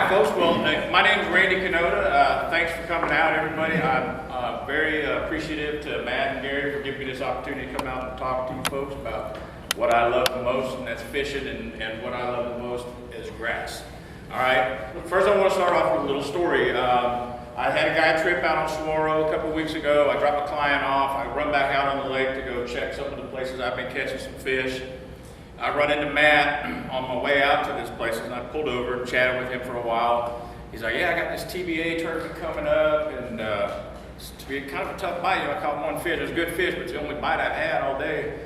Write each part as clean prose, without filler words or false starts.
folks. Well, my name is Randy Canota. Thanks for coming out, everybody. I'm very appreciative to Matt and Gary for giving me this opportunity to come out and talk to you folks about what I love the most, and that's fishing, and what I love the most is grass. All right. First, I want to start off with a little story. I had a guy trip out on Saguaro a couple weeks ago. I dropped a client off. I run back out on the lake to go check some of the places I've been catching some fish. I run into Matt on my way out to this place, and I pulled over and chatted with him for a while. He's like, yeah, I got this TBA tournament coming up, and it's to be kind of a tough bite. I caught one fish. It was a good fish, but it's the only bite I've had all day.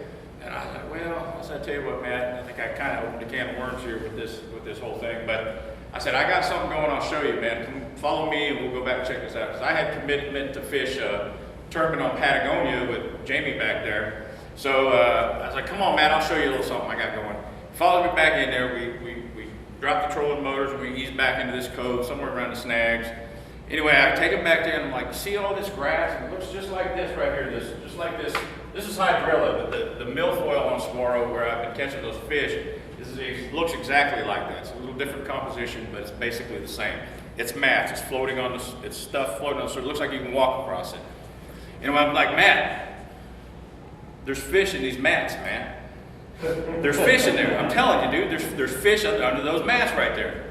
And I was like, well, I said, I tell you what, Matt, I think I kind of opened a can of worms here with this whole thing. But I said, I got something going. I'll show you, man. Come follow me, and we'll go back and check this out. Because I had commitment to fish a tournament on Patagonia with Jamie back there. So I was like, come on, Matt, I'll show you a little something I got going. Followed me back in there. We dropped the trolling motors, and we eased back into this cove somewhere around the snags. Anyway, I take him back there, and I'm like, see all this grass? And it looks just like this right here, just like this. This is hydrilla, but the milfoil on Saguaro where I've been catching those fish, it looks exactly like that. It's a little different composition, but it's basically the same. It's mats, it's floating on it's stuff floating on, so it looks like you can walk across it. And I'm like, Matt, there's fish in these mats, man. There's fish in there. I'm telling you, dude. There's fish under those mats right there.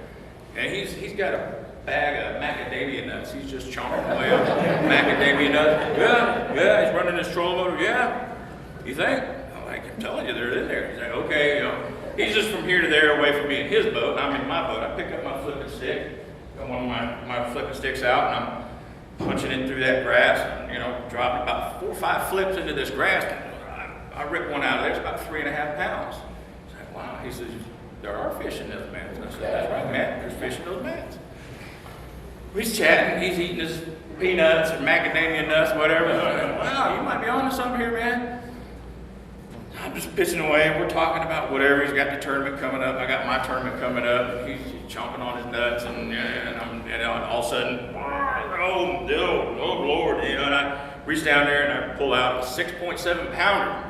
And he's got a bag of macadamia nuts. He's just chomping away on macadamia nuts. Yeah. He's running his trolling motor. Yeah. You think? I'm like, I'm telling you, they're in there. He's like, okay. You know, he's just from here to there, away from me in his boat. I'm in my boat. I pick up my flipping stick, got one of my flipping sticks out, and I'm punching in through that grass, and dropping about 4 or 5 flips into this grass. I ripped one out of there. It's about 3.5 pounds. I said, wow. He says, there are fish in those mats. I said, that's right, Matt. There's fish in those mats. He's chatting. He's eating his peanuts or macadamia nuts, whatever. Like, wow, you might be onto something here, man. I'm just pitching away, and we're talking about whatever. He's got the tournament coming up. I got my tournament coming up. He's chomping on his nuts, and all of a sudden, oh Lord, and I reach down there and I pull out a 6.7 pounder.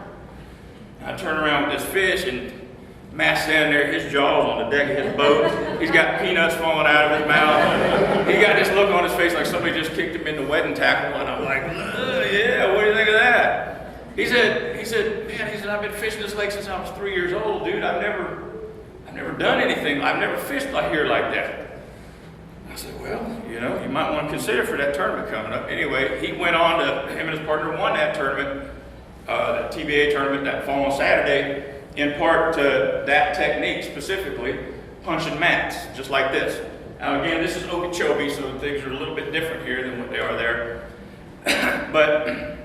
I turn around with this fish, and Matt's standing there, his jaw's on the deck of his boat. He's got peanuts falling out of his mouth. He got this look on his face like somebody just kicked him in the wedding tackle, and I'm like, yeah, what do you think of that? He said, man, I've been fishing this lake since I was 3 years old, dude. I've never done anything. I've never fished here like that. I said, well, you might want to consider for that tournament coming up. Anyway, he went on to, him and his partner won that tournament, that TBA tournament that following Saturday, in part to that technique specifically, punching mats, just like this. Now again, this is Okeechobee, so things are a little bit different here than what they are there. But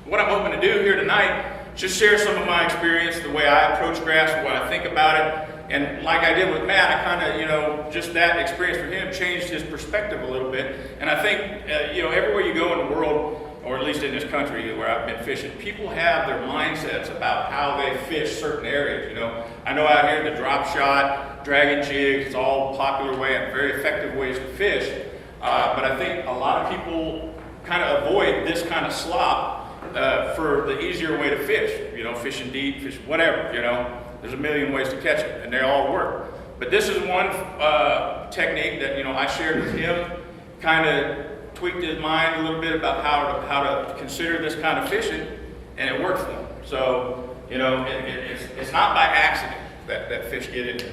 what I'm hoping to do here tonight, just share some of my experience, the way I approach grass, what I think about it. And like I did with Matt, I kind of, just that experience for him changed his perspective a little bit. And I think, everywhere you go in the world, or at least in this country where I've been fishing, people have their mindsets about how they fish certain areas. I know out here the drop shot, dragging jigs, it's all popular way and very effective ways to fish. But I think a lot of people kind of avoid this kind of slop for the easier way to fish. Fishing deep, fish whatever. There's a million ways to catch it, and they all work. But this is one technique that I shared with him, kind of tweaked his mind a little bit about how to consider this kind of fishing, and it worked for him. So it's not by accident that fish get in.